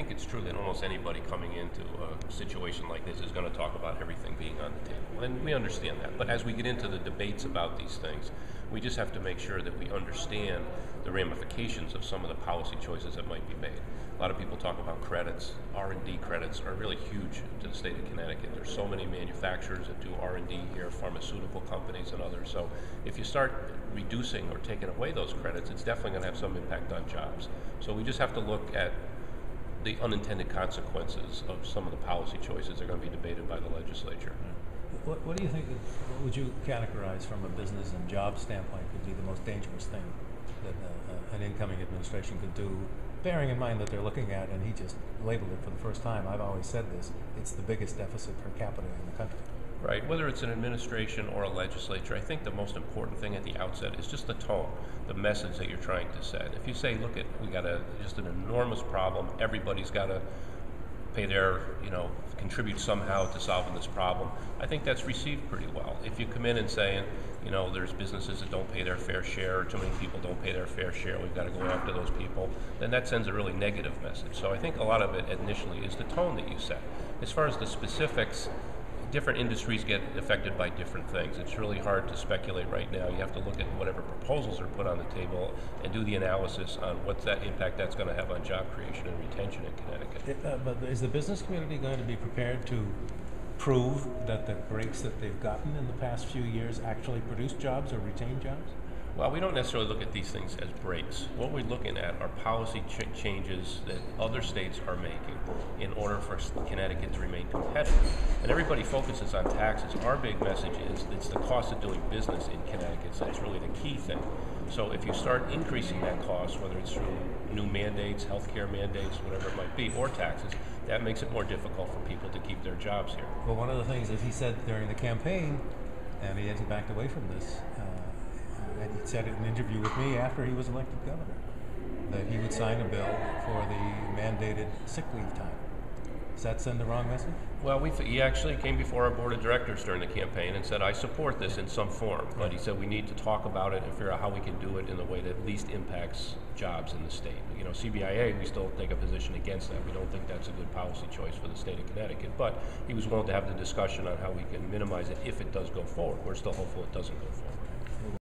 think it's true that almost anybody coming into a situation like this is going to talk about everything being on the table, and we understand that. But as we get into the debates about these things, we just have to make sure that we understand the ramifications of some of the policy choices that might be made. A lot of people talk about credits. R&D credits are really huge to the state of Connecticut. There's so many manufacturers that do R&D here, pharmaceutical companies and others. So if you start reducing or taking away those credits, it's definitely going to have some impact on jobs. So we just have to look at the unintended consequences of some of the policy choices that are going to be debated by the legislature. What do you think, what would you categorize from a business and job standpoint could be the most dangerous thing that an incoming administration could do, bearing in mind that they're looking at, and he just labeled it for the first time, I've always said this, it's the biggest deficit per capita in the country. Right, whether it's an administration or a legislature, I think the most important thing at the outset is just the tone, the message that you're trying to send. If you say, look, we got just an enormous problem, everybody's got to pay their, contribute somehow to solving this problem, I think that's received pretty well. If you come in and saying, there's businesses that don't pay their fair share, or too many people don't pay their fair share, we've got to go after those people, then that sends a really negative message. So I think a lot of it initially is the tone that you set. As far as the specifics, different industries get affected by different things. It's really hard to speculate right now. You have to look at whatever proposals are put on the table and do the analysis on what that impact that's going to have on job creation and retention in Connecticut. But is the business community going to be prepared to prove that the breaks that they've gotten in the past few years actually produce jobs or retain jobs? Well, we don't necessarily look at these things as breaks. What we're looking at are policy changes that other states are making in order for Connecticut to remain competitive. And everybody focuses on taxes. Our big message is it's the cost of doing business in Connecticut, so that's really the key thing. So if you start increasing that cost, whether it's through new mandates, healthcare mandates, whatever it might be, or taxes, that makes it more difficult for people to keep their jobs here. Well, one of the things that he said during the campaign, and he hasn't backed away from this, and he said in an interview with me after he was elected governor, that he would sign a bill for the mandated sick leave time. Does that send the wrong message? Well, he actually came before our board of directors during the campaign and said, I support this in some form, but he said we need to talk about it and figure out how we can do it in a way that least impacts jobs in the state. CBIA, we still take a position against that. We don't think that's a good policy choice for the state of Connecticut, but he was willing to have the discussion on how we can minimize it if it does go forward. We're still hopeful it doesn't go forward.